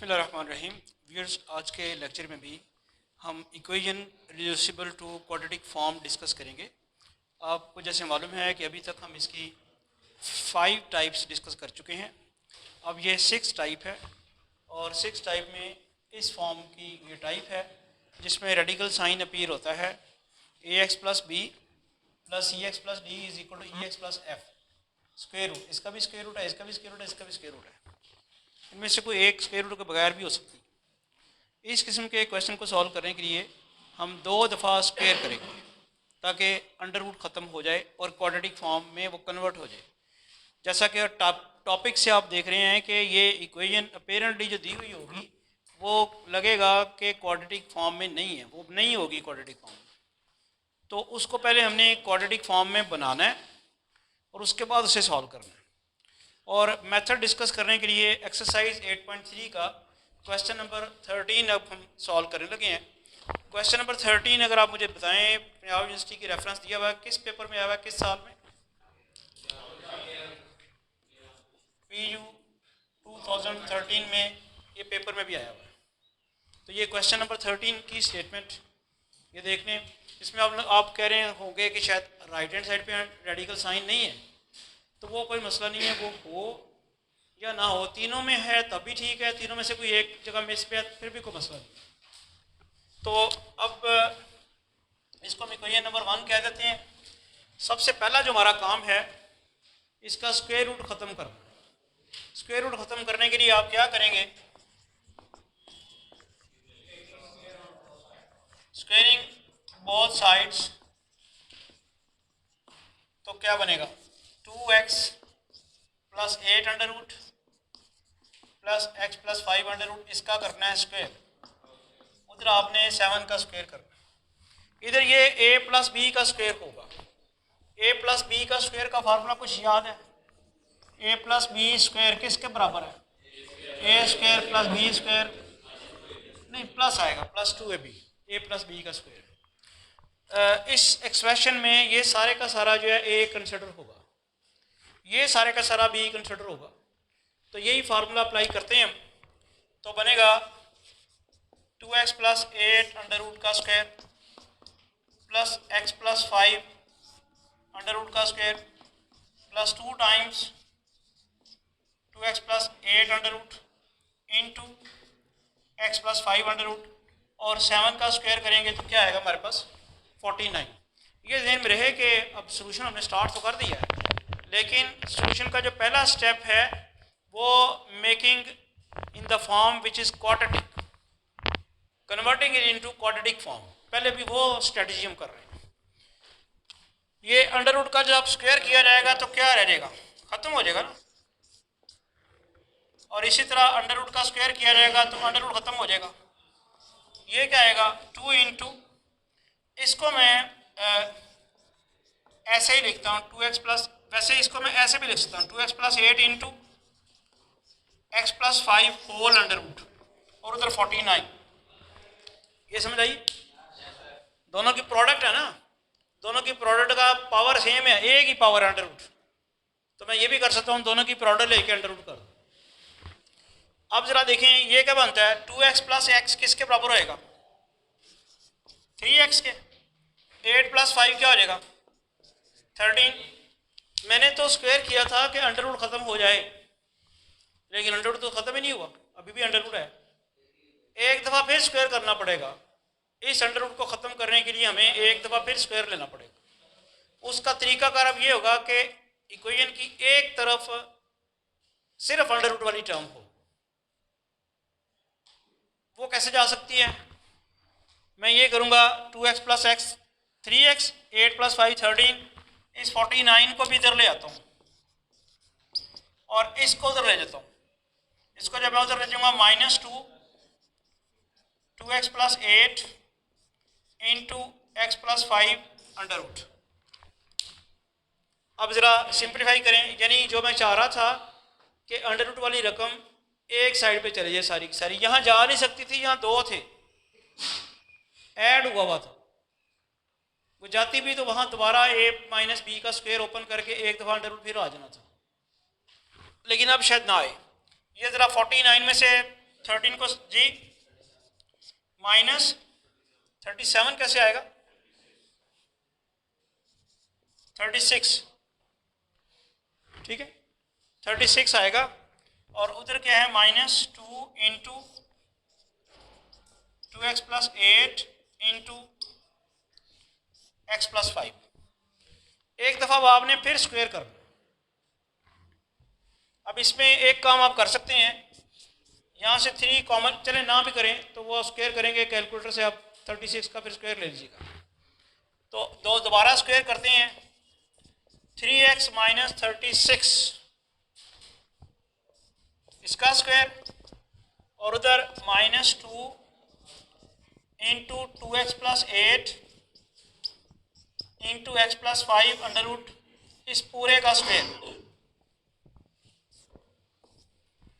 बिस्मिल्लाहिर्रहमानिर्रहीम। व्यूअर्स, आज के लेक्चर में भी हम equation reducible to quadratic form discuss करेंगे। आपको जैसे मालूम है कि अभी तक हम इसकी 5 टाइप्स डिस्कस कर चुके हैं। अब ये 6 टाइप है और 6 टाइप में इस फॉर्म की ये टाइप है जिसमें रेडिकल साइन अपीयर होता है ax plus b plus e x plus d is equal to e x plus f square root. इसका भी स्क्वायर रूट है, इसका भी स्क्वायर रूट है, इसका भी स्क्वायर रूट है। इनमें से कोई एक स्क्वायर रूट के बगैर भी हो सकती है। इस किस्म के क्वेश्चन को सॉल्व करने के लिए हम 2 दफ़ा स्क्वायर करेंगे ताकि अंडर रूट ख़त्म हो जाए और क्वाड्रेटिक फॉर्म में वो कन्वर्ट हो जाए। जैसा कि टॉपिक से आप देख रहे हैं कि ये इक्वेशन अपेरेंटली जो दी हुई होगी वो लगेगा कि क्वाड्रेटिक फॉर्म में नहीं है, वो नहीं होगी क्वाड्रेटिक फॉर्म में। तो उसको पहले हमने क्वाड्रेटिक फॉर्म में बनाना है और उसके बाद उसे सॉल्व करना है। और मेथड डिस्कस करने के लिए एक्सरसाइज 8.3 का क्वेश्चन नंबर 13 अब हम सॉल्व करने लगे हैं। क्वेश्चन नंबर 13 अगर आप मुझे बताएं, पंजाब यूनिवर्सिटी की रेफरेंस दिया हुआ है, किस पेपर में आया हुआ है, किस साल में? PU 2013 में ये पेपर में भी आया हुआ है। तो ये क्वेश्चन नंबर 13 की स्टेटमेंट ये देख लें। इसमें आप कह रहे होंगे कि शायद राइट हैंड साइड पे रेडिकल साइन नहीं है, तो वो कोई मसला नहीं है, वो हो या ना हो, तीनों में है तब भी ठीक है, तीनों में से कोई एक जगह मिस पे है फिर भी कोई मसला नहीं। तो अब इसको हम इक्वेशन नंबर 1 कह देते हैं। सबसे पहला जो हमारा काम है इसका स्क्वायर रूट ख़त्म करना। स्क्वायर रूट ख़त्म करने के लिए आप क्या करेंगे? स्क्वायरिंग बोथ साइड्स, तो क्या बनेगा? 2x plus 8 under root plus x plus 5 under root, इसका करना है स्क्वायर। उधर आपने 7 का स्क्वायर करना। इधर ये a प्लस बी का स्क्वायर होगा। a प्लस बी का स्क्वायर का फार्मूला कुछ याद है? a प्लस बी स्क्वायर किसके बराबर है? a square plus b square, नहीं प्लस आएगा, plus 2ab, a plus b का स्क्वायर। इस एक्सप्रेशन में ये सारे का सारा जो है a कंसिडर होगा, ये सारे का सारा b कंसिडर होगा। तो यही फार्मूला अप्लाई करते हैं हम। तो बनेगा 2x प्लस 8 अंडर रूट का square plus x plus 5 under root का square plus 2 times 2x plus 8 under root into x plus 5 under root, और 7 का स्क्वायर करेंगे तो क्या आएगा हमारे पास? 49। ये ध्यान में रहे कि अब सोल्यूशन हमने स्टार्ट तो कर दिया है, लेकिन सोल्यूशन का जो पहला स्टेप है वो making in the form which is quadratic, converting it into quadratic form, पहले भी वो स्ट्रेटजी हम कर रहे हैं। ये अंडर रूट का जब स्क्वायर किया जाएगा तो क्या रह जाएगा? ख़त्म हो जाएगा ना। और इसी तरह अंडर रूट का स्क्वायर किया जाएगा तो अंडर रूट ख़त्म हो जाएगा। ये क्या आएगा? 2 इंटू, इसको मैं ऐसे ही लिखता हूँ 2x प्लस, वैसे इसको मैं ऐसे भी लिख सकता हूँ 2x plus 8 into x plus 5 whole under root, और उधर 49। ये समझ आई? दोनों की प्रोडक्ट है ना, दोनों की प्रोडक्ट का पावर सेम है, एक ही पावर अंडर रूट। तो मैं ये भी कर सकता हूँ दोनों की प्रोडक्ट लेके अंडर रूट कर। अब जरा देखें ये क्या बनता है? 2x प्लस एक्स किसके बराबर होएगा? 3x के। 8 प्लस 5 क्या हो जाएगा? 13। मैंने तो स्क्वायर किया था कि अंडर रूट ख़त्म हो जाए, लेकिन अंडर रूट तो ख़त्म ही नहीं हुआ, अभी भी अंडर रूट है। एक दफ़ा फिर स्क्वायर करना पड़ेगा। इस अंडर रूट को ख़त्म करने के लिए हमें एक दफ़ा फिर स्क्वायर लेना पड़ेगा। उसका तरीकाकार अब ये होगा कि इक्वेशन की एक तरफ सिर्फ अंडर रूट वाली टर्म हो। वो कैसे जा सकती है? मैं ये करूँगा 2x plus x 3x, 8 plus 5 13, इस 49 को भी इधर ले आता हूँ और इसको उधर ले जाता हूँ। इसको जब मैं उधर ले जाऊँगा -2 2x plus 8 into x plus 5 under root. अब ज़रा सिंप्लीफाई करें, यानी जो मैं चाह रहा था कि अंडर रूट वाली रकम एक साइड पे चले जाए सारी की सारी, यहाँ जा नहीं सकती थी, यहाँ 2 थे, ऐड हुआ था, वो जाती भी तो वहाँ दोबारा a माइनस बी का स्क्वायर ओपन करके एक दफ़ा अंडर रूट फिर आ जाना था, लेकिन अब शायद ना आए। ये ज़रा 49 में से 13 को जी -37 कैसे आएगा? 36, ठीक है, 36 आएगा। और उधर क्या है? -2 इंटू 2x + 8 इंटू x + 5। एक दफ़ा अब आपने फिर स्क्वायर करना। अब इसमें एक काम आप कर सकते हैं, यहाँ से 3 कॉमन चले ना भी करें तो वो स्क्वायर करेंगे कैलकुलेटर से, आप 36 का फिर स्क्वायर ले लीजिएगा। तो दो दोबारा स्क्वायर करते हैं, 3x - 36 इसका स्क्वायर, और उधर -2 into 2x + 8 into x + 5 under root इस पूरे का स्क्वायर।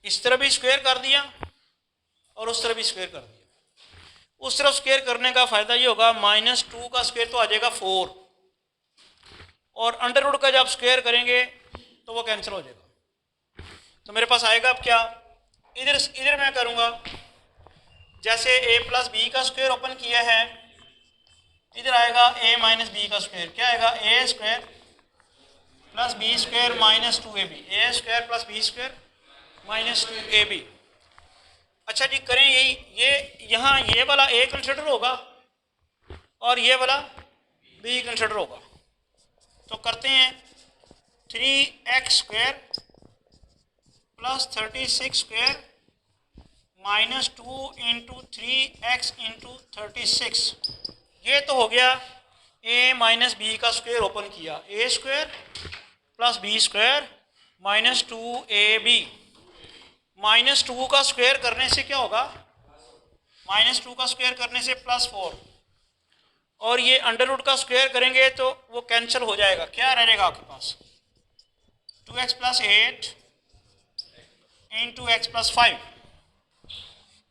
इस तरह भी स्क्वायर कर दिया और उस तरह भी स्क्वायर कर दिया। उस तरफ स्क्वायर करने का फ़ायदा ये होगा, -2 का स्क्वायर तो आ जाएगा 4, और अंडर रूट का जब स्क्वायर करेंगे तो वो कैंसिल हो जाएगा। तो मेरे पास आएगा अब क्या, इधर मैं करूँगा जैसे a + b का स्क्वायर ओपन किया है, इधर आएगा a - b का स्क्वायर। क्या आएगा? a² + b² - 2ab, a² + b² - 2ab। अच्छा जी, करें यही, ये यहाँ ये वाला a कंसिडर होगा और ये वाला b कंसिडर होगा। तो करते हैं 3x² + 36² - 2 इंटू 3x इंटू 36। ये तो हो गया a - b का स्क्वायर ओपन किया, a² + b² - 2ab। -2 का स्क्वायर करने से क्या होगा? -2 का स्क्वायर करने से +4, और ये अंडर रूट का स्क्वायर करेंगे तो वो कैंसिल हो जाएगा। क्या रहेगा आपके पास? 2x + 8 into x + 5।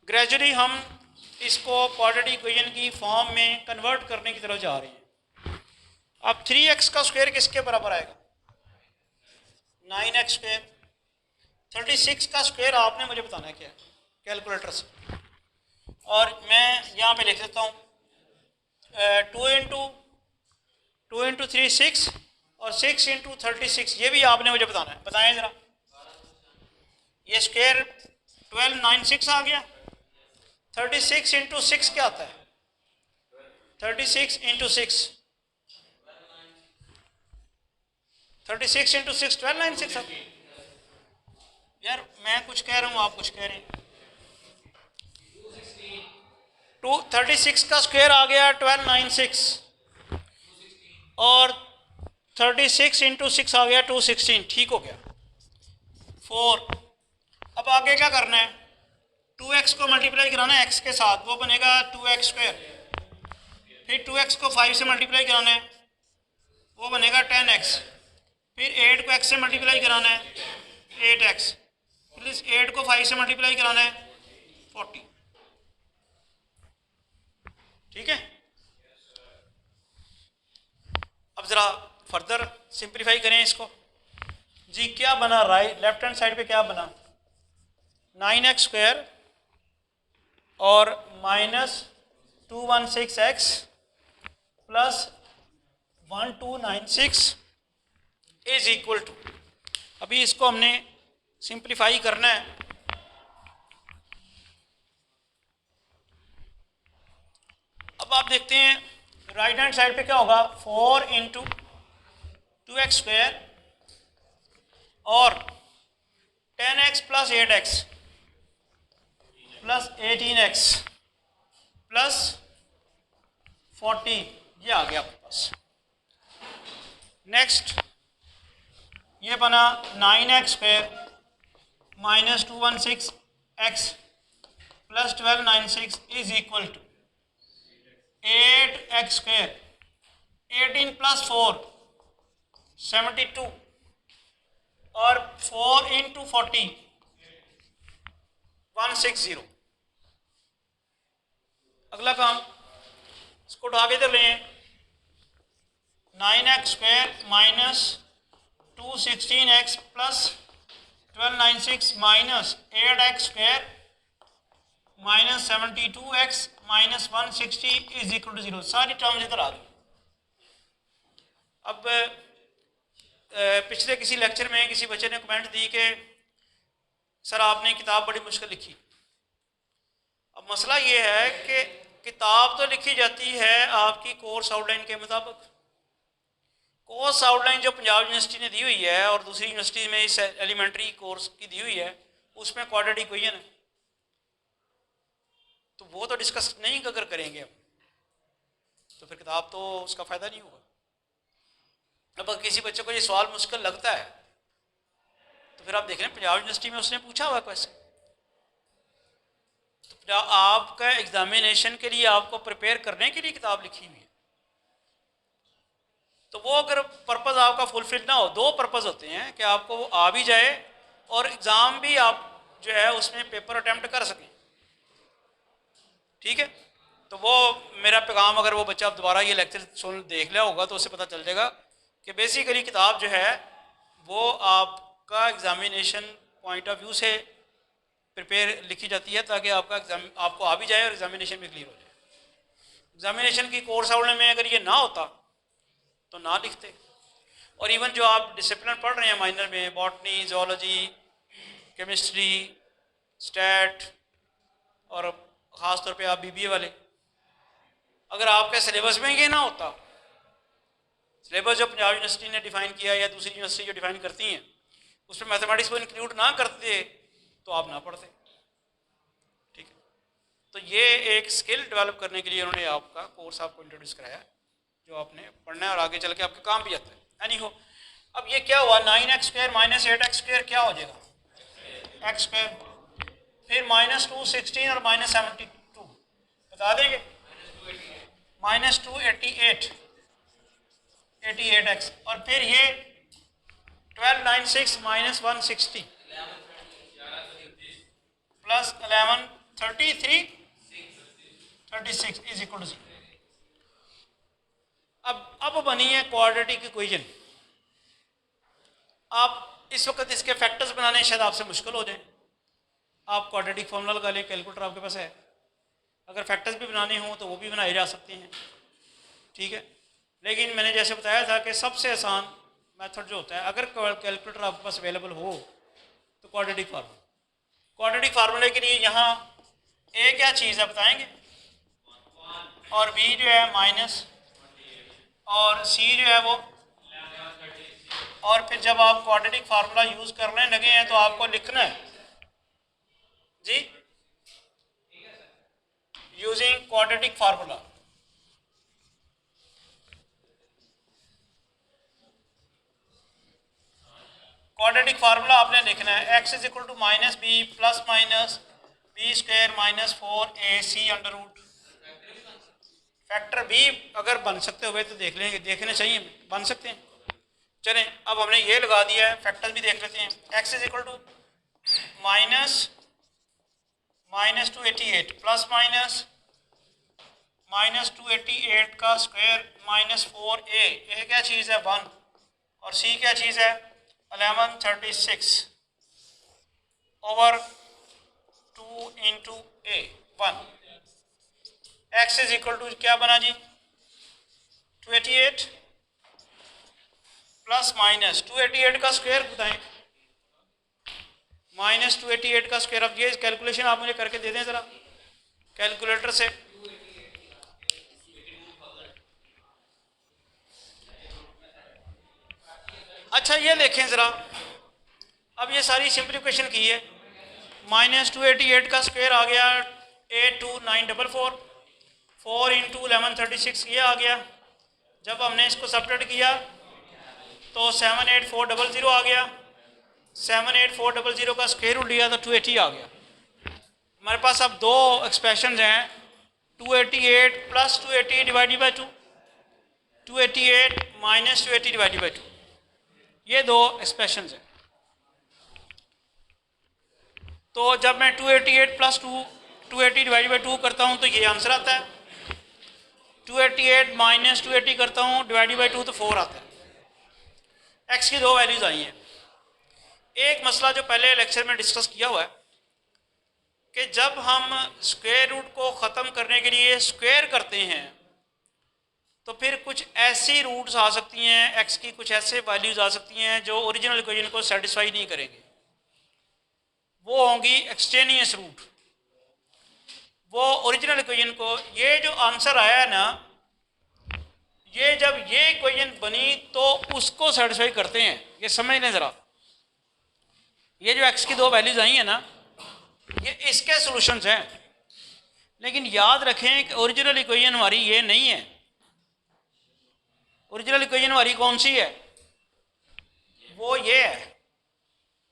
ग्रेजुअली हम इसको क्वाड्रेटिक इक्वेशन की फॉर्म में कन्वर्ट करने की तरफ जा रहे हैं। अब 3x का स्क्वायर किसके बराबर आएगा? 9x²। 36 का स्क्वायर आपने मुझे बताना है क्या कैलकुलेटर से, और मैं यहाँ पे लिख देता हूँ 2 इंटू 3 6 और 6 इंटू 36, ये भी आपने मुझे बताना है। बताएं ज़रा, ये स्क्वायर 12 9 6 आ गया। 36 इंटू 6 क्या आता है? 36 इंटू 6, 36 इंटू 6 12 9 6 आता है। यार मैं कुछ कह रहा हूँ, आप कुछ कह रहे हैं। 36 का स्क्वायर आ गया 12 9 6, और 36 इंटू 6 आ गया 216। ठीक हो गया 4। अब आगे क्या करना है? 2x को मल्टीप्लाई कराना है x के साथ, वो बनेगा 2x²। फिर 2x को 5 से मल्टीप्लाई कराना है, वो बनेगा 10x। फिर 8 को x से मल्टीप्लाई कराना है, 8x। फिर इस 8 को 5 से मल्टीप्लाई कराना है, 40। ठीक है, अब ज़रा फर्दर सिंप्लीफाई करें इसको जी। क्या बना? राइट लेफ्ट हैंड साइड पे क्या बना? 9x² और -216x + 1296 इज इक्वल टू, अभी इसको हमने सिंप्लीफाई करना है। अब आप देखते हैं राइट हैंड साइड पे क्या होगा? 4 इंटू 2x² और 10x + 8x + 18x + 14, ये आ गया आपके पास। नेक्स्ट ये बना 9x² - 216x + 1296 is equal to 8x², 18 + 4 72, और 4 इंटू 40 160। अगला काम, इसको उठा के इधर लें। 9x² - 216x + 1296 - 8x² -72x -160 is equal to 0। सारी टर्म्स इधर आ गई। अब पिछले किसी लेक्चर में किसी बच्चे ने कमेंट दी कि सर आपने किताब बड़ी मुश्किल लिखी। अब मसला ये है कि किताब तो लिखी जाती है आपकी कोर्स आउटलाइन के मुताबिक। कोर्स आउटलाइन जो पंजाब यूनिवर्सिटी ने दी हुई है और दूसरी यूनिवर्सिटी में इस एलिमेंट्री कोर्स की दी हुई है उसमें क्वाड्रेटिक इक्वेशन है, तो वो तो डिस्कस नहीं अगर करेंगे हम तो फिर किताब तो उसका फ़ायदा नहीं होगा। अब अगर किसी बच्चे को ये सवाल मुश्किल लगता है तो फिर आप देख रहे हैं पंजाब यूनिवर्सिटी में उसने पूछा हुआ क्वेश्चन, तो आपका एग्जामिनेशन के लिए आपको प्रिपेयर करने के लिए किताब लिखी हुई है, तो वो अगर पर्पज़ आपका फुलफिल ना हो, दो पर्पज़ होते हैं कि आपको वो आ भी जाए और एग्ज़ाम भी आप जो है उसमें पेपर अटैम्प्ट कर सकें। ठीक है, तो वो मेरा पैगाम अगर वो बच्चा दोबारा ये लेक्चर सुन देख लिया होगा तो उसे पता चल जाएगा कि बेसिकली किताब जो है वो आपका एग्ज़ामिनेशन पॉइंट ऑफ व्यू से प्रिपेयर लिखी जाती है ताकि आपका एग्ज़ाम आपको आ भी जाए और एग्ज़ामिनेशन भी क्लियर हो जाए। एग्ज़ामिनेशन की कोर्स आउटलाइन में अगर ये ना होता तो ना लिखते। और इवन जो आप डिसिप्लिन पढ़ रहे हैं माइनर में, बॉटनी, जोलॉजी, केमिस्ट्री, स्टैट और ख़ास तौर पे आप बीबीए वाले, अगर आपके सिलेबस में ये ना होता, सिलेबस जो पंजाब यूनिवर्सिटी ने डिफ़ाइन किया या दूसरी यूनिवर्सिटी जो डिफ़ाइन करती हैं उसमें मैथमेटिक्स को इंक्लूड ना करते तो आप ना पढ़ते। ठीक है, तो ये एक स्किल डेवलप करने के लिए उन्होंने आपका कोर्स आपको इंट्रोड्यूस कराया जो आपने पढ़ना है और आगे चल के आपके काम भी आता है। यानी हो अब ये क्या हुआ, 9x² -8x² क्या हो जाएगा x², फिर -216 और -72 बता देंगे, -288 और फिर ये 1296 -160 प्लस 1133 36 इज इक्वल टू 0। अब बनी है क्वाड्रेटिक इक्वेशन। आप इस वक्त इसके फैक्टर्स बनाने शायद आपसे मुश्किल हो जाए, आप क्वाड्रेटिक फॉर्मूला लगा लें, कैलकुलेटर आपके पास है, अगर फैक्टर्स भी बनाने हों तो वो भी बनाए जा सकते हैं। ठीक है, लेकिन मैंने जैसे बताया था कि सबसे आसान मेथड जो होता है अगर कैलकुलेटर आपके पास अवेलेबल हो तो क्वाड्रेटिक फार्मूला। क्वाड्रेटिक फार्मूले के लिए यहाँ ए क्या चीज़ है बताएंगे, और बी जो है माइनस, और सी जो है वो, और फिर जब आप क्वाड्रेटिक फार्मूला यूज़ करने लगे हैं तो आपको लिखना है जी using quadratic formula. Quadratic formula आपने लिखना है x is equal to minus b plus minus b square -4ac under root. Factor b अगर बन सकते हुए तो देख लेंगे, देखने चाहिए बन सकते हैं। चलें अब हमने ये लगा दिया है, फैक्टर भी देख लेते हैं। x is equal to -288 plus -288 का स्क्वायर -4a, ये क्या चीज़ है 1, और c क्या चीज़ है 1136 over 2 into a 1। x is equal to क्या बना जी 288 प्लस माइनस 288 का स्क्वायर बताएं, -288 का स्क्वायर। अब ये कैलकुलेशन आप मुझे करके दे दें ज़रा कैलकुलेटर से। अच्छा ये देखें ज़रा, अब ये सारी सिंप्लीफिकेशन की है, -288 का स्क्वायर आ गया 82944, 4 इंटू 1136 ये आ गया। जब हमने इसको सब्ट्रैक्ट किया तो 78400 आ गया, 78400 का स्क्वायर रूट लिया तो 280 आ गया। हमारे पास अब दो एक्सप्रेशन हैं, 288 plus 280 divided by 2, 288 minus 280 divided by 2, ये दो एक्सप्रेशन हैं। तो जब मैं 288 प्लस 280 डिवाइडेड बाई 2 करता हूँ तो ये आंसर आता है, 288 माइनस 280 करता हूँ डिवाइडेड बाई 2 तो 4 आता है। एक्स की दो वैल्यूज़ आई हैं। एक मसला जो पहले लेक्चर में डिस्कस किया हुआ है कि जब हम स्क्वायर रूट को ख़त्म करने के लिए स्क्वायर करते हैं तो फिर कुछ ऐसी रूट्स आ सकती हैं, एक्स की कुछ ऐसे वैल्यूज़ आ सकती हैं जो ओरिजिनल इक्वेशन को सेटिस्फाई नहीं करेंगे। वो होंगी एक्सटेनियस रूट। वो ओरिजिनल इक्वेशन को, ये जो आंसर आया है ना, ये जब ये इक्वेशन बनी तो उसको सेटिस्फाई करते हैं। ये समझ लें ज़रा, ये जो एक्स की दो वैल्यूज़ आई हैं ना, ये इसके सॉल्यूशंस हैं। लेकिन याद रखें कि ओरिजिनल इक्वेशन हमारी ये नहीं है। ओरिजिनल इक्वेशन हमारी कौन सी है? वो ये है।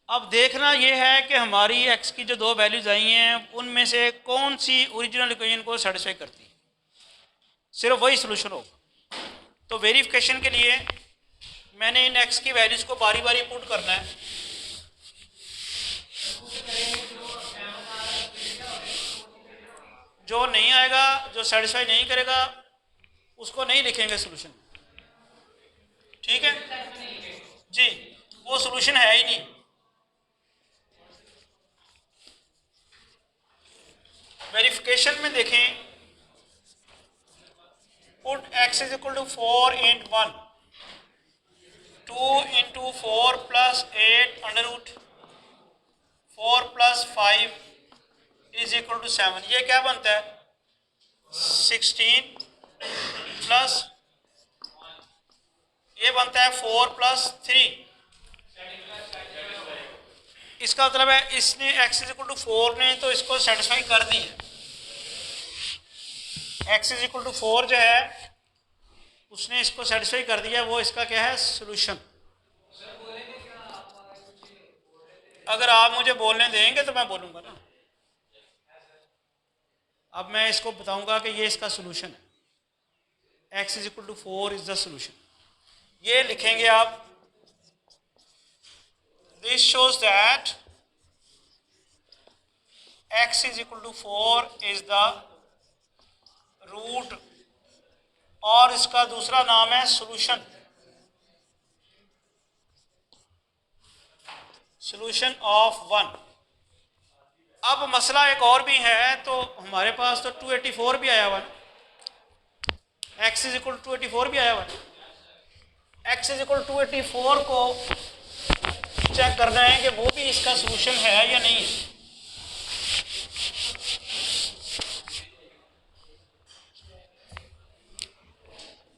अब देखना ये है कि हमारी एक्स की जो दो वैल्यूज आई हैं उनमें से कौन सी ओरिजिनल इक्वेशन को सेटिस्फाई करती है, सिर्फ वही सॉल्यूशन होगा। तो वेरिफिकेशन के लिए मैंने इन एक्स की वैल्यूज को बारी बारी पुट करना है। जो नहीं आएगा, जो सेटिस्फाई नहीं करेगा, उसको नहीं लिखेंगे सॉल्यूशन। ठीक है जी, वो सॉल्यूशन है ही नहीं। वेरिफिकेशन में देखें, put x is equal to 4 in 1, 2 into 4 plus 8 under root 4 plus 5 is equal to 7। ये क्या बनता है? 16 प्लस, ये बनता है 4 प्लस 3। इसका मतलब है इसने x इज इक्वल टू 4 ने तो इसको सेटिस्फाई कर दी है। x इज इक्वल टू 4 जो है उसने इसको सेटिस्फाई कर दिया। वो इसका क्या है? सॉल्यूशन। अगर आप मुझे बोलने देंगे तो मैं बोलूंगा ना। अब मैं इसको बताऊंगा कि ये इसका सॉल्यूशन है। x is equal to 4 is the solution. ये लिखेंगे आप, this shows that x is equal to 4 is the root, और इसका दूसरा नाम है सॉल्यूशन। Solution of 1। अब मसला एक और भी है, तो हमारे पास तो 284 भी आया हुआ, x इज इक्वल टू 284 भी आया हुआ। x इज इक्वल टू 284 को चेक करना है कि वो भी इसका सॉल्यूशन है या नहीं है।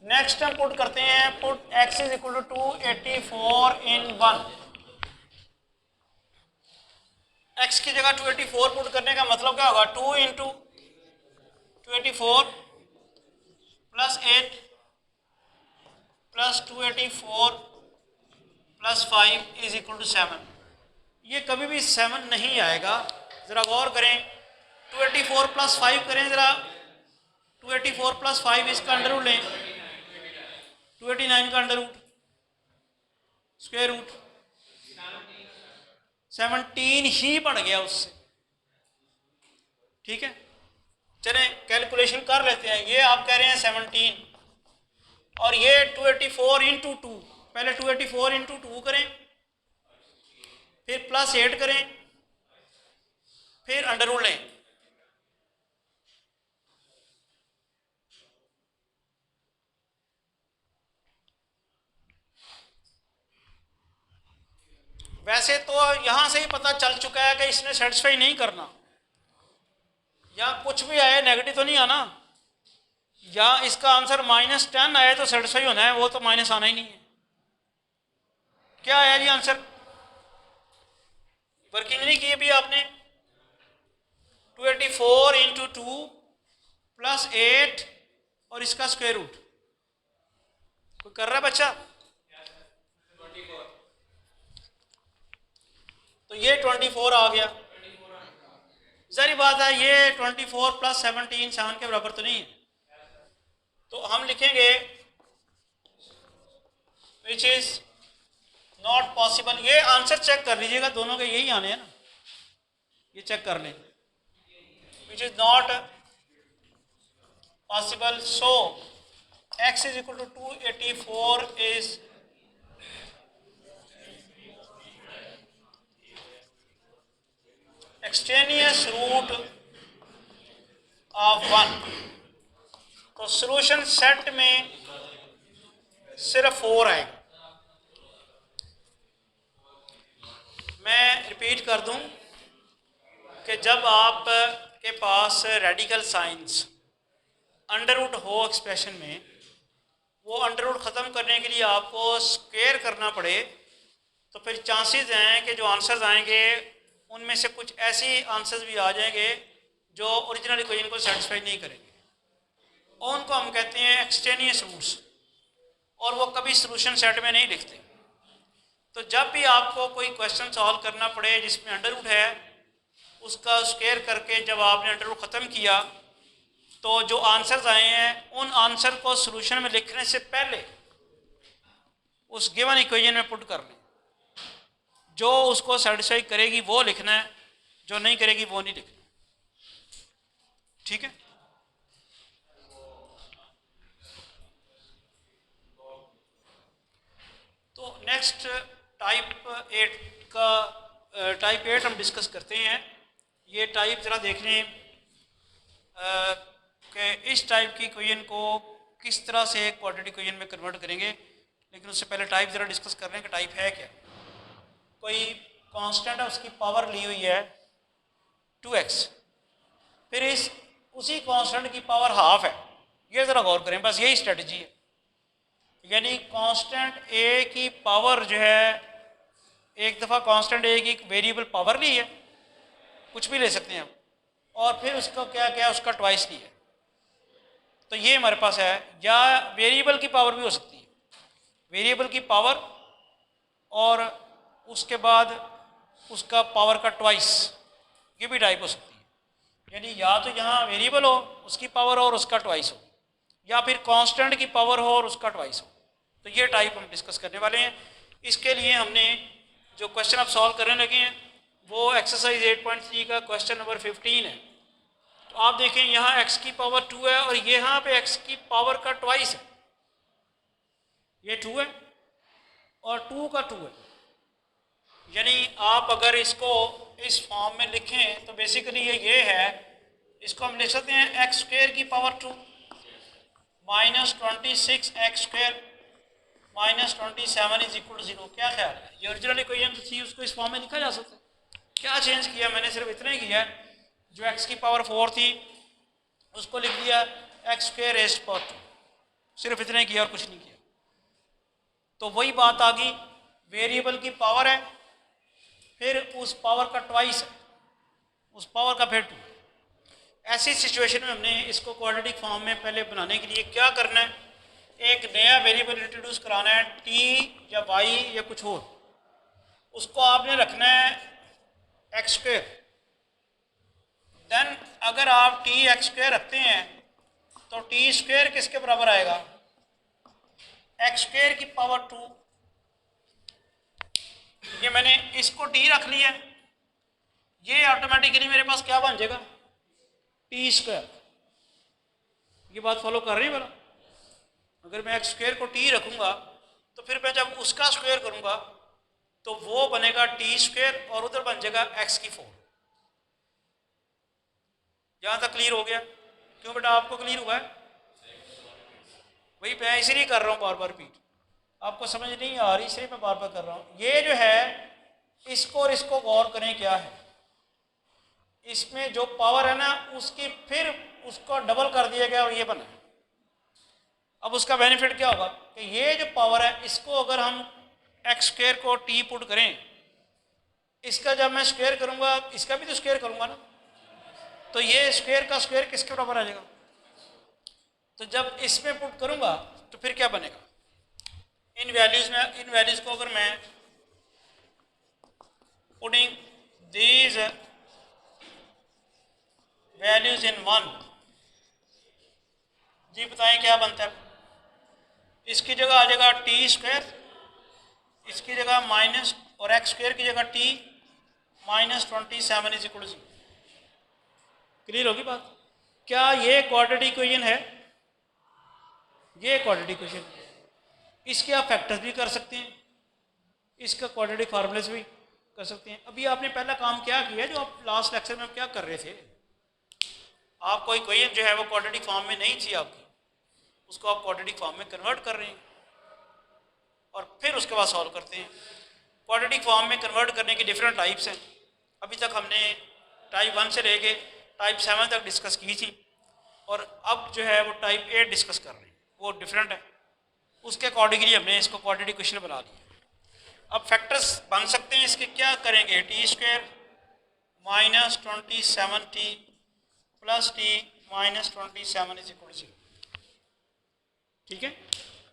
नेक्स्ट हम पुट करते हैं, put x is equal to 284 in 1। x की जगह 284 पुट करने का मतलब क्या होगा? 2 into 284 plus 8 plus 284 plus 5 is equal to 7। ये कभी भी 7 नहीं आएगा। ज़रा गौर करें, 284 प्लस 5 करें ज़रा, 284 प्लस 5 इसका अंडर रूट लें, 289 का अंडर रूट स्क्वायर रूट 17 ही बढ़ गया उससे। ठीक है, चलें कैलकुलेशन कर लेते हैं। ये आप कह रहे हैं 17 और ये 284 इंटू 2। पहले 284 इंटू 2 करें, फिर प्लस 8 करें, फिर अंडर रूट लें। वैसे तो यहां से ही पता चल चुका है कि इसने सेटिस्फाई नहीं करना। या कुछ भी आए, नेगेटिव तो नहीं आना, या इसका आंसर -10 आए तो सेटिस्फाई होना है, वो तो माइनस आना ही नहीं है। क्या आया जी आंसर? वर्किंग नहीं की अभी आपने। 284 इंटू 2 प्लस 8 और इसका स्क्वायर रूट। कोई कर रहा है बच्चा? तो ये 24 आ गया। सारी बात है, ये 24 प्लस 17 7 के बराबर तो नहीं है। तो हम लिखेंगे विच इज नॉट पॉसिबल। ये आंसर चेक कर लीजिएगा, दोनों के यही आने हैं ना, ये चेक कर लें। Which is not possible, so x is equal to 284 is extraneous root of 1, तो सॉल्यूशन सेट में सिर्फ 4 आएगा। मैं रिपीट कर दूं कि जब आप के पास रेडिकल साइंस अंडर रूट हो एक्सप्रेशन में, वो अंडर रूट ख़त्म करने के लिए आपको स्क्वायर करना पड़े, तो फिर चांसेस हैं कि जो आंसर्स आएंगे उनमें से कुछ ऐसी आंसर्स भी आ जाएंगे जो ओरिजिनल इक्वेशन को सेटिस्फाई नहीं करेंगे, और उनको हम कहते हैं एक्सटेनियस रूट्स, और वो कभी सॉल्यूशन सेट में नहीं लिखते। तो जब भी आपको कोई क्वेश्चन सॉल्व करना पड़े जिसमें अंडर रूट है, उसका स्क्वायर करके जब आपने अंडर रूट ख़त्म किया, तो जो आंसर्स आए हैं उन आंसर को सॉल्यूशन में लिखने से पहले उस गिवन इक्वेशन में पुट कर लें। जो उसको सेटिस्फाई करेगी वो लिखना है, जो नहीं करेगी वो नहीं लिखना। ठीक है। तो नेक्स्ट टाइप 8 हम डिस्कस करते हैं। ये टाइप ज़रा देख लें कि इस टाइप की इक्वेशन को किस तरह से क्वाड्रेटिक इक्वेशन में कन्वर्ट करेंगे, लेकिन उससे पहले टाइप ज़रा डिस्कस कर रहे हैं कि टाइप है क्या। कोई कांस्टेंट है, उसकी पावर ली हुई है 2x, फिर उसी कांस्टेंट की पावर हाफ है। ये ज़रा गौर करें, बस यही स्ट्रेटजी है। यानी कांस्टेंट a की पावर जो है, एक दफ़ा कांस्टेंट a की वेरिएबल पावर ली है, कुछ भी ले सकते हैं हम, और फिर उसका क्या क्या उसका ट्वाइस लिया है। तो ये हमारे पास है, या वेरिएबल की पावर भी हो सकती है, वेरिएबल की पावर और उसके बाद उसका पावर का ट्वाइस, ये भी टाइप हो सकती है। यानी या तो यहाँ वेरिएबल हो उसकी पावर और उसका ट्वाइस हो, या फिर कांस्टेंट की पावर हो और उसका ट्वाइस हो। तो ये टाइप हम डिस्कस करने वाले हैं। इसके लिए हमने जो क्वेश्चन अब सॉल्व करने लगे हैं वो एक्सरसाइज 8.3 का क्वेश्चन नंबर 15 है। तो आप देखें यहाँ x की पावर 2 है और यहाँ पे x की पावर का ट्वाइस है, ये 2 है और 2 का 2 है। यानी आप अगर इसको इस फॉर्म में लिखें तो बेसिकली ये है, इसको हम लिख सकते हैं x स्क्वायर की power 2 minus 26x square minus 27 is equal to 0। क्या ख्याल है, ये ओरिजिनल इक्वेशन थी, उसको इस फॉर्म में लिखा जा सकता है। क्या चेंज किया मैंने, सिर्फ इतना ही किया, जो x की पावर 4 थी उसको लिख दिया x स्क्वायर रेज़्ड पावर 2, सिर्फ इतना ही किया और कुछ नहीं किया। तो वही बात आ गई, वेरिएबल की पावर है, फिर उस पावर का ट्वाइस है, उस पावर का फिर 2। ऐसी सिचुएशन में हमने इसको क्वाड्रेटिक फॉर्म में पहले बनाने के लिए क्या करना है, एक नया वेरिएबल इंट्रोड्यूस कराना है, t या y या कुछ और, उसको आपने रखना है एक्स स्क्वायर। देन अगर आप टी एक्स स्क्वायर रखते हैं तो टी स्क्वायर किसके बराबर आएगा, एक्स स्क्वायर की पावर 2। ये मैंने इसको टी रख लिया, ये ऑटोमेटिकली मेरे पास क्या बन जाएगा, टी स्क्वायर। ये बात फॉलो कर रही है मेरा। अगर मैं एक्स स्क्वायर को टी रखूंगा तो फिर मैं जब उसका स्क्वायर करूंगा तो वो बनेगा टी स्क्वायर और उधर बन जाएगा एक्स की 4। यहां तक क्लियर हो गया? क्यों बेटा, आपको क्लियर हुआ है? वही मैं इसलिए कर रहा हूं बार बार रिपीट, आपको समझ नहीं आ रही इसलिए मैं बार बार कर रहा हूं। ये जो है इसको और इसको गौर करें, क्या है इसमें जो पावर है ना उसकी फिर उसको डबल कर दिया गया और ये बना। अब उसका बेनिफिट क्या होगा कि ये जो पावर है इसको अगर हम एक्स स्क्वायर को टी पुट करें, इसका जब मैं स्क्वायर करूंगा इसका भी तो स्क्वायर करूंगा ना, तो ये स्क्वायर का स्क्वायर किसके बराबर आ जाएगा। तो जब इसमें पुट करूंगा तो फिर क्या बनेगा, इन वैल्यूज को अगर मैं पुटिंग दीज वैल्यूज इन 1, जी बताएं क्या बनता है। इसकी जगह आ जाएगा टी स्क्वायर, इसकी जगह माइनस, और एक्स स्क्वायर की जगह t minus 27 is equal to 0। Clear होगी बात? क्या ये क्वाड्रेटिक इक्वेशन है? ये क्वाड्रेटिक इक्वेशन है। इसके आप फैक्टर्स भी कर सकते हैं, इसका क्वाड्रेटिक फार्मूले से भी, कर सकते हैं। अभी आपने पहला काम क्या किया, जो आप लास्ट लेक्चर में क्या कर रहे थे, आप कोई जो है वो क्वाड्रेटिक फॉर्म में नहीं थी आपकी, उसको आप क्वाड्रेटिक फॉर्म में कन्वर्ट कर रहे हैं और फिर उसके बाद सॉल्व करते हैं। क्वाड्रेटिक फॉर्म में कन्वर्ट करने के डिफरेंट टाइप्स हैं। अभी तक हमने टाइप 1 से लेके टाइप 7 तक डिस्कस की थी और अब जो है वो टाइप 8 डिस्कस कर रहे हैं, वो डिफरेंट है। उसके अकॉर्डिंगली हमने इसको क्वाड्रेटिक क्वेश्चन बना दिया। अब फैक्टर्स बन सकते हैं इसके, क्या करेंगे, t square minus 27t plus t minus 27 is equal to 0। ठीक है,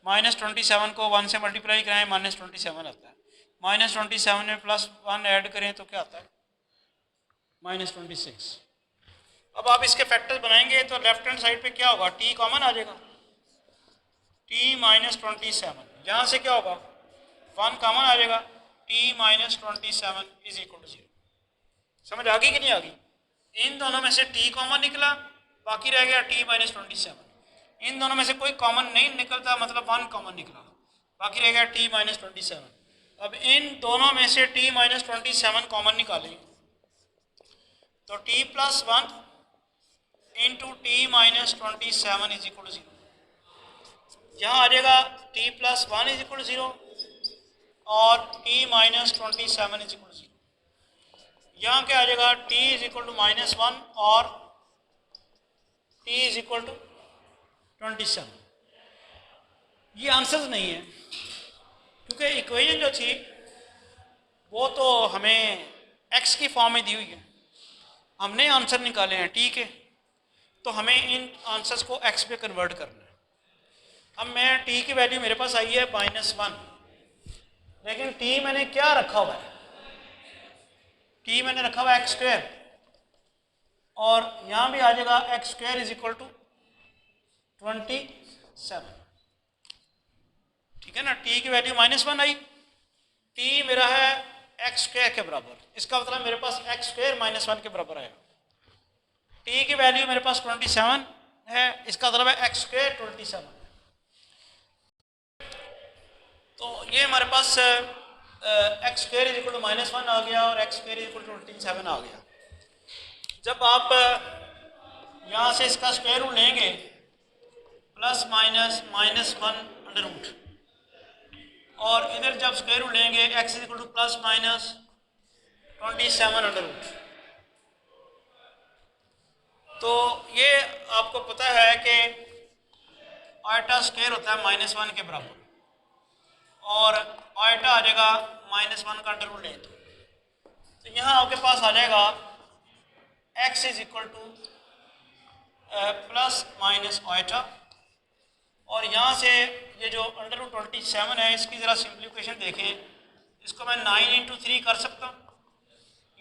माइनस 27 को 1 से मल्टीप्लाई कराएं, माइनस 27 आता है। माइनस 27 में प्लस 1 ऐड करें तो क्या आता है, माइनस 26। अब आप इसके फैक्टर्स बनाएंगे तो लेफ्ट हैंड साइड पे क्या होगा, टी कॉमन आ जाएगा, टी माइनस 27, यहाँ से क्या होगा 1 कॉमन आ जाएगा, t minus 27 is equal to 0। समझ आ गई कि नहीं आ गई? इन दोनों में से टी कॉमन निकला, बाकी रह गया टी माइनस 27। इन दोनों में से कोई कॉमन नहीं निकलता, मतलब 1 कॉमन निकला, बाकी रह गया टी माइनस 27। अब इन दोनों में से टी माइनस 27 कॉमन निकालें तो t plus 1 into t minus 27 is equal to 0। यहाँ आ जाएगा t plus 1 is equal to 0 और t minus 27 is equal to 0। यहाँ क्या आ जाएगा, t is equal to minus 1 और टी इज इक्वल टू 27। ये आंसर्स नहीं है क्योंकि इक्वेशन जो थी वो तो हमें एक्स की फॉर्म में दी हुई है, हमने आंसर निकाले हैं टी के, तो हमें इन आंसर्स को एक्स पे कन्वर्ट करना है। अब मैं टी की वैल्यू मेरे पास आई है -1, लेकिन टी मैंने क्या रखा हुआ है, टी मैंने रखा हुआ है एक्स स्क्वायर, और यहाँ भी आ जाएगा x square is equal to 27। ठीक है ना, टी की वैल्यू -1 आई, टी मेरा है एक्स स्क्वायर के बराबर, इसका मतलब मेरे पास एक्स स्क्वायर -1 के बराबर आएगा। टी की वैल्यू मेरे पास 27 है, इसका मतलब है एक्स स्क्वायर 27। तो ये हमारे पास x square is equal to -1 आ गया और x square is equal to 27 आ गया। जब आप यहाँ से इसका स्क्वायर रूट लेंगे प्लस माइनस -1 अंडर रूट, और इधर जब स्क्वायर रूट लेंगे x is equal to plus minus 27 under root, तो ये आपको पता है कि आयटा स्क्वायर होता है -1 के बराबर, और आयटा आ जाएगा -1 का अंडर रूट ले तो यहाँ आपके पास आ जाएगा x is equal to plus minus eta, और यहाँ से ये जो अंडर रूट 27 है इसकी ज़रा सिंप्लीफिकेशन देखें, इसको मैं 9 इंटू 3 कर सकता हूँ,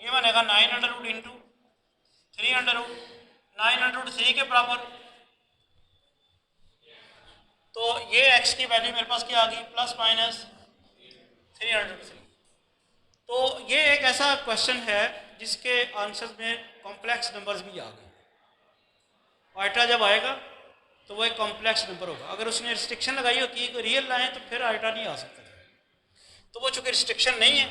ये बनेगा 9 under root into 3 under root, 9 under root 3 के बराबर। तो ये x की वैल्यू मेरे पास क्या आ गई, प्लस माइनस 3 अंडर रूट 3। तो ये एक ऐसा क्वेश्चन है जिसके आंसर्स में कॉम्प्लेक्स नंबर्स भी आ गए। आयटा जब आएगा तो वो एक कॉम्प्लेक्स नंबर होगा, अगर उसने रिस्ट्रिक्शन लगाई होती है कि रियल लाएँ तो फिर आयटा नहीं आ सकता, तो वो चूँकि रिस्ट्रिक्शन नहीं है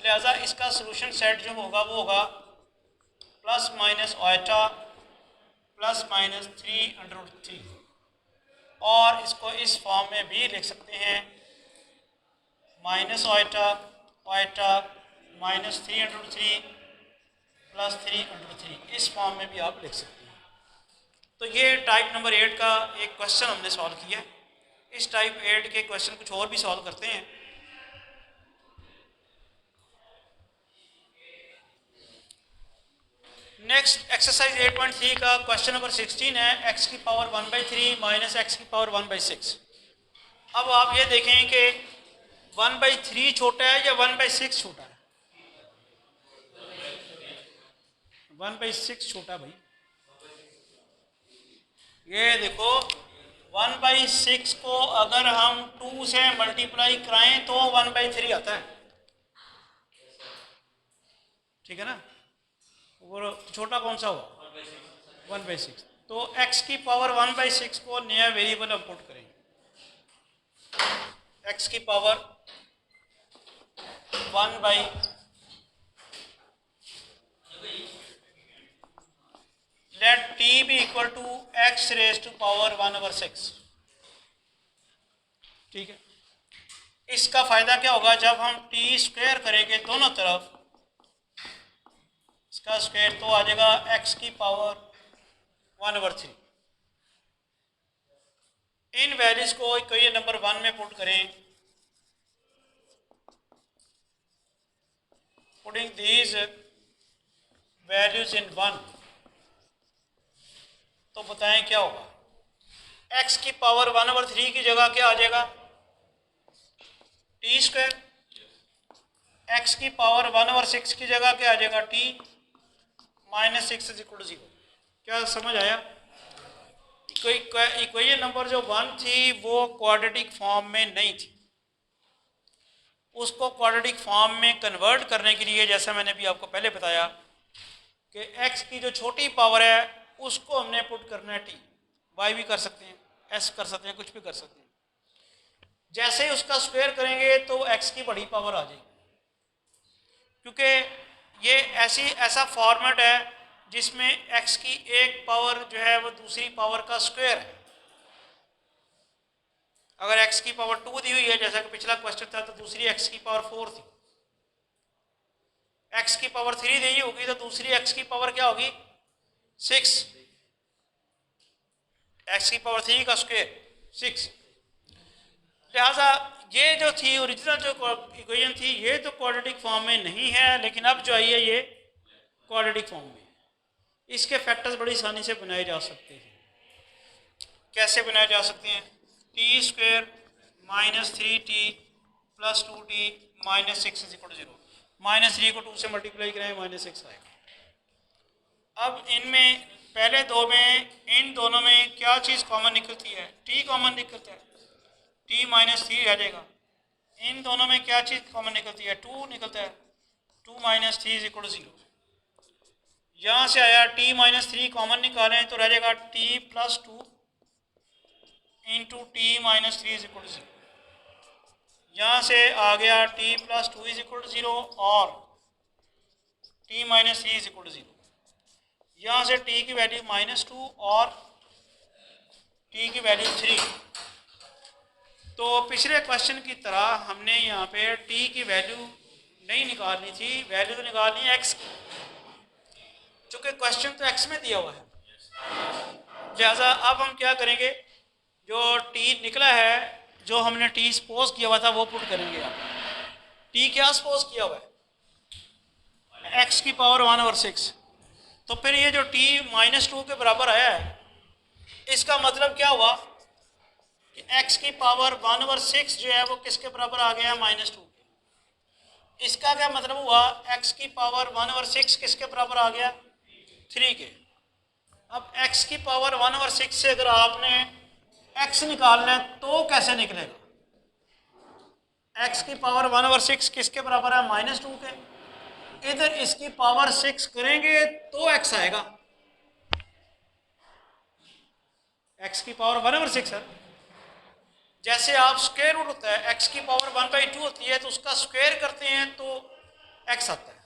लिहाजा इसका सोल्यूशन सेट जो होगा वो होगा plus minus iota plus minus 3 under root 3, और इसको इस फॉर्म में भी लिख सकते हैं minus iota iota minus 3 under root 3 plus 3 under root 3, इस फॉर्म में भी आप लिख सकते हैं। तो ये टाइप नंबर 8 का एक क्वेश्चन हमने सॉल्व किया। इस टाइप 8 के क्वेश्चन कुछ और भी सॉल्व करते हैं। नेक्स्ट एक्सरसाइज 8.3 का क्वेश्चन नंबर 16 है, x की पावर 1/3 माइनस x की पावर 1/6। अब आप ये देखें कि 1/3 छोटा है या 1/6 छोटा है, 1/6 छोटा भाई। ये देखो 1/6 को अगर हम 2 से मल्टीप्लाई कराएं तो 1/3 आता है, ठीक है ना, वो छोटा कौन सा हुआ 1/6। तो x की पावर 1/6 को नया वेरिएबल हम पुट करेंगे, x की पावर 1/6 टी भी equal to x raise to power 1/6। ठीक है, इसका फ़ायदा क्या होगा, जब हम टी स्क्वायर करेंगे दोनों तरफ, इसका स्क्वायर तो आ जाएगा एक्स की पावर 1/3। इन वैल्यूज को कोई नंबर 1 में पुट करें, पुटिंग दीज वैल्यूज इन 1, तो बताएं क्या होगा। एक्स की पावर 1/3 की जगह क्या आ जाएगा, टी स्क्वायर। एक्स की पावर 1/6 की जगह क्या आ जाएगा, टी -6 = 0। क्या समझ आया। कोई इक्वेशन नंबर जो 1 थी वो क्वाड्रेटिक फॉर्म में नहीं थी, उसको क्वाड्रेटिक फॉर्म में कन्वर्ट करने के लिए, जैसा मैंने भी आपको पहले बताया कि x की जो छोटी पावर है उसको हमने पुट करना है t, y भी कर सकते हैं, s कर सकते हैं, कुछ भी कर सकते हैं। जैसे ही उसका स्क्वायर करेंगे तो x की बड़ी पावर आ जाएगी, क्योंकि ये ऐसा फॉर्मेट है जिसमें x की एक पावर जो है वो दूसरी पावर का स्क्वायर है। अगर x की पावर 2 दी हुई है, जैसा कि पिछला क्वेश्चन था, तो दूसरी x की पावर 4 थी। x की पावर 3 दी होगी तो दूसरी x की पावर क्या होगी, 6। x की पावर 3 का स्क्वायर 6। लिहाजा ये जो थी ओरिजिनल जो इक्वेशन थी, ये तो क्वाड्रेटिक फॉर्म में नहीं है, लेकिन अब जो आई है ये क्वाड्रेटिक फॉर्म में। इसके फैक्टर्स बड़ी आसानी से बनाए जा सकते हैं। कैसे बनाए जा सकते हैं, टी स्क्वायर -3t + 2t -6 = 0। -3 को 2 से मल्टीप्लाई करें -6 आएगा। अब इनमें पहले दो में, इन दोनों में क्या चीज़ कॉमन निकलती है, टी कॉमन निकलता है, t -3 आ जाएगा। इन दोनों में क्या चीज़ कॉमन निकलती है, 2 निकलता है, 2 - 3 = 0। यहाँ से आया t -3 कॉमन निकालें तो रह जाएगा t + 2 × t -3 = 0। यहाँ से आ गया t + 2 = 0 और t -3 = 0। यहाँ से t की वैल्यू -2 और t की वैल्यू 3। तो पिछले क्वेश्चन की तरह हमने यहाँ पे t की वैल्यू नहीं निकालनी थी, वैल्यू तो निकालनी है x की, चूँकि क्वेश्चन तो x में दिया हुआ है। लिहाजा अब हम क्या करेंगे, जो t निकला है, जो हमने t सपोज किया हुआ था वो पुट करेंगे। आप t क्या सपोज किया हुआ है, x की पावर 1/6। तो फिर ये जो t -2 के बराबर आया है, इसका मतलब क्या हुआ कि x की पावर 1/6 जो है वो किसके बराबर आ गया, -2 के। इसका क्या मतलब हुआ, x की पावर 1/6 किसके बराबर आ गया, 3 के। अब x की पावर 1/6 से अगर आपने x निकालना है तो कैसे निकलेगा, x की पावर 1/6 किसके बराबर है, -2 के। इधर इसकी पावर 6 करेंगे तो x आएगा, x की पावर 1/6 है। जैसे आप स्क्वायर रूट होता है, x की पावर 1/2 होती है तो उसका स्क्वायर करते हैं तो x आता है।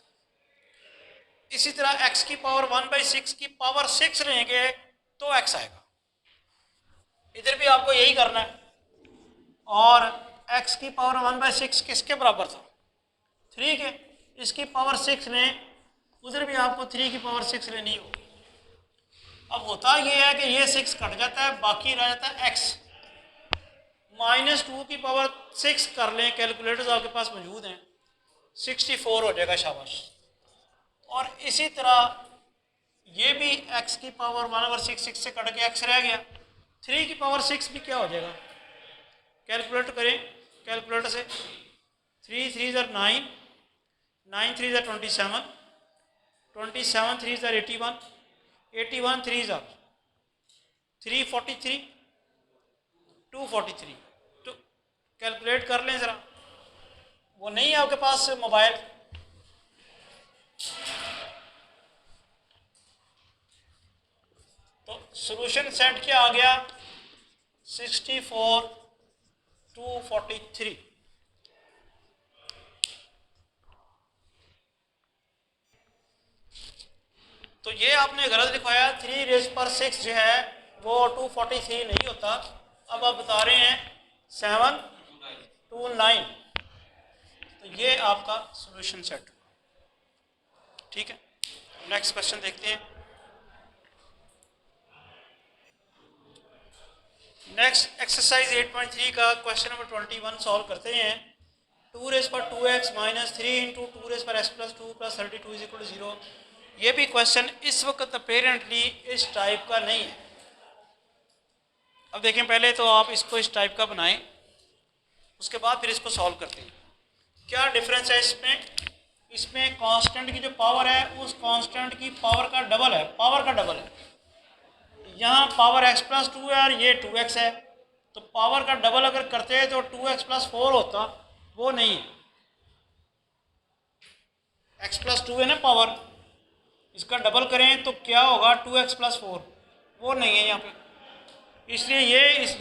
इसी तरह x की पावर 1/6 की पावर 6 लेंगे तो x आएगा। इधर भी आपको यही करना है। और x की पावर 1/6 किसके बराबर था, 3 के। इसकी पावर 6 लें, उधर भी आपको 3 की पावर 6 लेनी होगी। अब होता ये है कि ये 6 कट जाता है, बाकी रह जाता है x। -2 की पावर 6 कर लें, कैलकुलेटर्स आपके पास मौजूद हैं, 64 हो जाएगा, शाबाश। और इसी तरह ये भी x की पावर 1/6 से कट के x रह गया, 3 की पावर 6 भी क्या हो जाएगा, कैलकुलेट करें, कैलकुलेटर से 3 3 = 9, 9 3 = 27, 27 3 = 81, 81 3 = 343, 243। तो कैलकुलेट कर लें ज़रा, वो नहीं है आपके पास मोबाइल, तो सॉल्यूशन सेट क्या आ गया, 64 243। तो ये आपने गलत लिखवाया, 3⁻⁶ जो है वो 243 नहीं होता। अब आप बता रहे हैं 729, तो ये आपका सॉल्यूशन सेट हुआ। ठीक है, नेक्स्ट क्वेश्चन देखते हैं। नेक्स्ट एक्सरसाइज 8.3 का क्वेश्चन नंबर 21 सॉल्व करते हैं। 2⁻² minus 3 into 2⁻x+2 plus 32 is equal to 0। ये भी क्वेश्चन इस वक्त अपेरेंटली इस टाइप का नहीं है। अब देखें, पहले तो आप इसको इस टाइप का बनाएं, उसके बाद फिर इसको सॉल्व करते हैं। क्या डिफरेंस है इसमें? इसमें कांस्टेंट की जो पावर है उस कांस्टेंट की पावर का डबल है, पावर का डबल है। यहाँ पावर x+2 है और ये 2x है, तो पावर का डबल अगर करते हैं तो 2x+4 होता, वो नहीं है। x+2 है ना पावर, इसका डबल करें तो क्या होगा? 2x+4, वो नहीं है यहाँ पे। इसलिए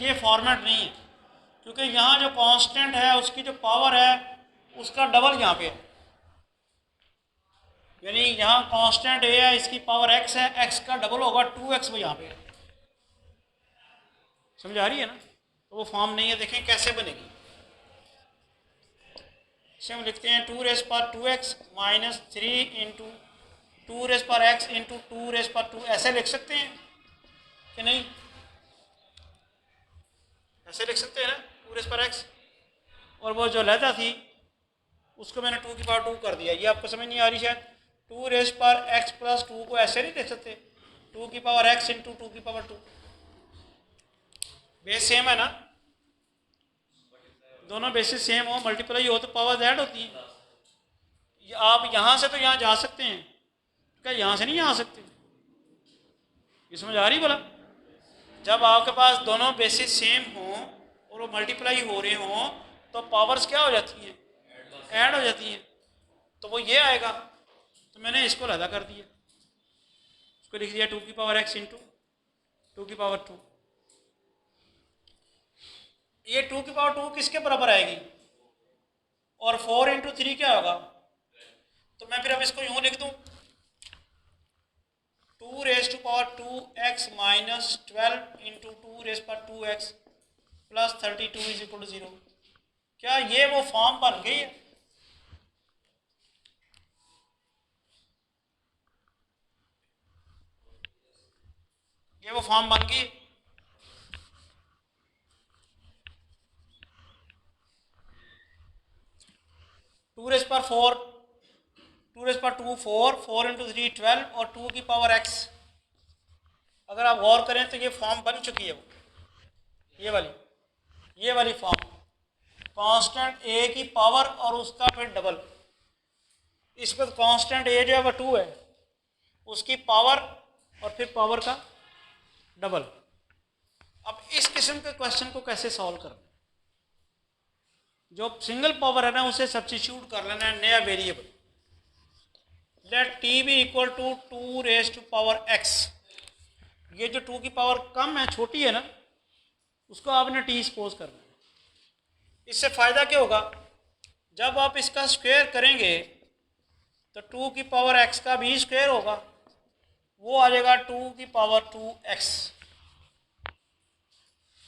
ये फॉर्मेट नहीं है, क्योंकि यहाँ जो कांस्टेंट है उसकी जो पावर है उसका डबल यहाँ पे है। यानी यहाँ कांस्टेंट a है, इसकी पावर x है, x का डबल होगा 2x, वो यहाँ पे है। समझ आ रही है ना? तो वो फॉर्म नहीं है। देखें कैसे बनेगी। इसे हम लिखते हैं 2⁻² माइनस 3 इंटू 2⁻x इंटू 2⁻²। ऐसे लिख सकते हैं कि नहीं? ऐसे लिख सकते हैं ना, 2⁻x, और वो जो लहदा थी उसको मैंने 2⁻2 कर दिया। ये आपको समझ नहीं आ रही शायद। 2⁻x+2 को ऐसे नहीं लिख सकते, 2⁻x इंटू 2⁻2। बेस सेम है ना, दोनों बेसिस सेम हो, मल्टीप्लाई हो तो पावर ऐड होती है। आप यहाँ से तो यहाँ जा सकते हैं, क्या यहाँ से नहीं जा सकते? ये समझ आ रही बोला? जब आपके पास दोनों बेसिस सेम हों और वो मल्टीप्लाई हो रहे हों तो पावर्स क्या हो जाती हैं? ऐड हो जाती हैं। तो वो ये आएगा, तो मैंने इसको लहदा कर दिया, उसको लिख दिया 2⁻x इंटू 2⁻2। ये 2⁻2 किसके बराबर आएगी? और 4 इंटू 3 क्या होगा? तो मैं फिर अब इसको यूं लिख दूं, 2⁻2x minus 12 into 2⁻2x plus 32 is equal to 0। क्या ये वो फॉर्म बन गई है? ये वो फॉर्म बन गई? 2⁻4, 2⁻2 4, 4 इंटू 3 12 और 2 की पावर x। अगर आप गौर करें तो ये फॉर्म बन चुकी है, वो ये वाली फॉर्म, कांस्टेंट a की पावर और उसका फिर डबल। इस पर कांस्टेंट a जो है वो 2 है, उसकी पावर और फिर पावर का डबल। अब इस किस्म के क्वेश्चन को कैसे सॉल्व करना? जो सिंगल पावर है ना उसे सब्स्टिट्यूट कर लेना है नया variable. Let t be equal to 2⁻x। ये जो 2 की पावर कम है, छोटी है ना, उसको आपने t सपोज करना है। इससे फ़ायदा क्या होगा? जब आप इसका स्क्वायर करेंगे तो 2 की पावर x का भी स्क्वायर होगा, वो आ जाएगा 2 की पावर 2x।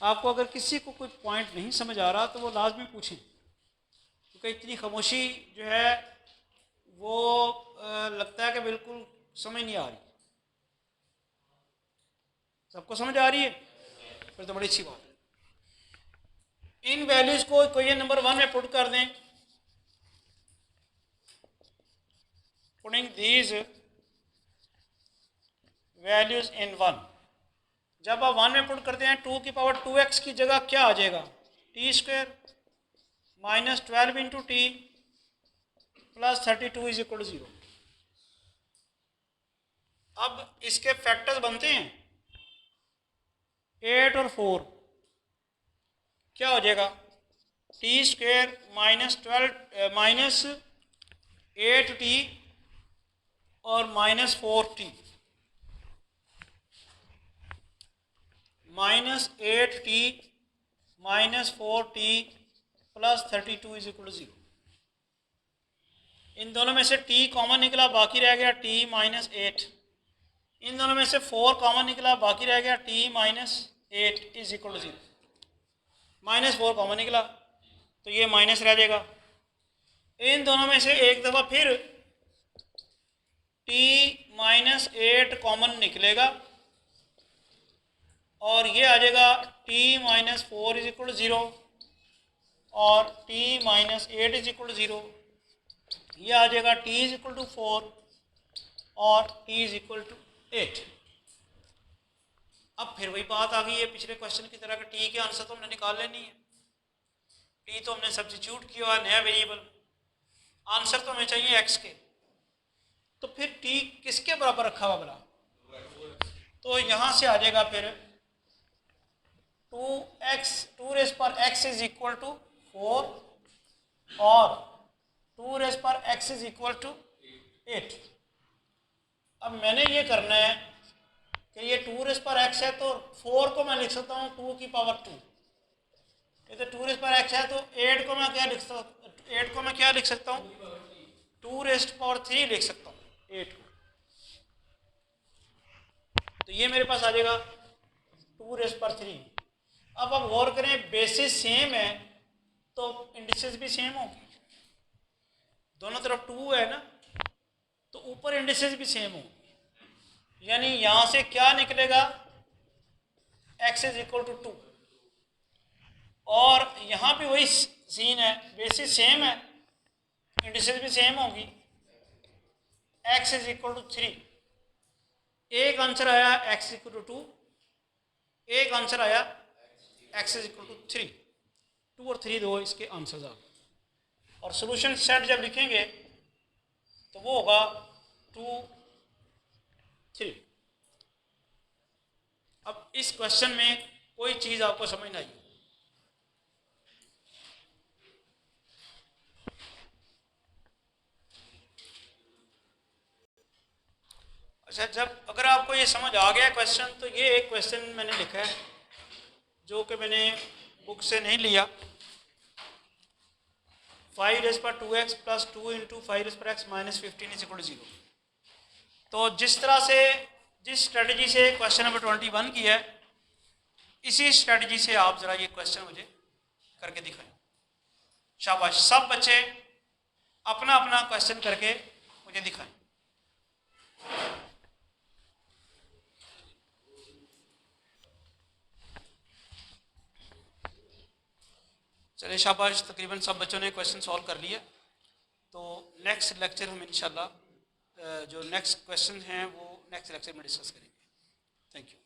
आपको अगर किसी को कोई पॉइंट नहीं समझ आ रहा तो वो लाजमी पूछें, क्योंकि इतनी खामोशी जो है वो लगता है कि बिल्कुल समझ नहीं आ रही। सबको समझ आ रही है? फिर तो बड़ी अच्छी बात है। इन वैल्यूज को क्वेश्चन नंबर 1 में पुट कर दें। Putting these values in 1। जब आप 1 में पुट करते हैं 2 की पावर 2x की जगह क्या आ जाएगा? t² minus 12 into t plus 32 is equal to 0। अब इसके फैक्टर्स बनते हैं 8 और 4, क्या हो जाएगा? t² माइनस 12 माइनस 8t और minus 4t minus 8t minus 4t plus 32 is equal to 0। इन दोनों में से t कॉमन निकला, बाकी रह गया t माइनस 8। इन दोनों में से 4 कॉमन निकला, बाकी रह गया t minus 8 is equal to 0। -4 common निकला तो ये माइनस रह जाएगा। इन दोनों में से एक दफ़ा फिर t माइनस 8 कॉमन निकलेगा और ये आ जाएगा t minus 4 is equal to 0 और t minus 8 is equal to 0। ये आ जाएगा t इज इक्वल टू 4 और t इज इक्वल टू 8। अब फिर वही बात आ गई है पिछले क्वेश्चन की तरह कि t के आंसर तो हमने निकाल लेनी है। t तो हमने सब्स्टिट्यूट किया है नया वेरिएबल, आंसर तो हमें चाहिए x के। तो फिर t किसके बराबर रखा हुआ बला? तो यहाँ से आ जाएगा फिर 2 रेज़ पर x इज इक्वल टू 4 और 2 रेज़ पर x इज इक्वल टू 8। अब मैंने ये करना है कि ये 2 रेज़ पर x है तो 4 को मैं लिख सकता हूँ 2 की पावर 2। ये तो 2 रेज़ पर x है तो 8 को मैं क्या लिख सकता हूँ? 8 को मैं क्या लिख सकता हूँ? 2 रेज़ पावर 3 लिख सकता हूँ 8 को। तो ये मेरे पास आ जाएगा 2 रेज़ पर 3। अब आप गौर करें, बेसिस सेम है तो इंडिसेस भी सेम होगी। दोनों तरफ 2 है ना, तो ऊपर इंडिसेस भी सेम होगी। यानी यहाँ से क्या निकलेगा? x इज इक्वल टू 2 और यहाँ भी वही सीन है, बेसिस सेम है, इंडिसेस भी सेम होगी। x is equal to 3। एक आंसर आया x इक्वल टू 2, एक आंसर आया x इज इक्वल टू 3। 2 और 3 दो इसके आंसर्स आ गए। और सोल्यूशन सेट जब लिखेंगे तो वो होगा 2 3। अब इस क्वेश्चन में कोई चीज़ आपको समझ नहीं आई। अच्छा, जब अगर आपको ये समझ आ गया क्वेश्चन, तो ये एक क्वेश्चन मैंने लिखा है जो कि मैंने बुक से नहीं लिया। 5 रेज़ पर 2x प्लस 2 इंटू 5 रेज़ पर x minus 15 is equal to 0। तो जिस तरह से, जिस स्ट्रेटजी से क्वेश्चन नंबर 21 किया है, इसी स्ट्रेटजी से आप ज़रा ये क्वेश्चन मुझे करके दिखाएं। शाबाश, सब बच्चे अपना अपना क्वेश्चन करके मुझे दिखाएं। चलिए शाबाश, तकरीबन सब बच्चों ने क्वेश्चन सॉल्व कर लिया। तो नेक्स्ट लेक्चर हम इंशाल्लाह जो नेक्स्ट क्वेश्चन हैं वो नेक्स्ट लेक्चर में डिस्कस करेंगे। Thank you.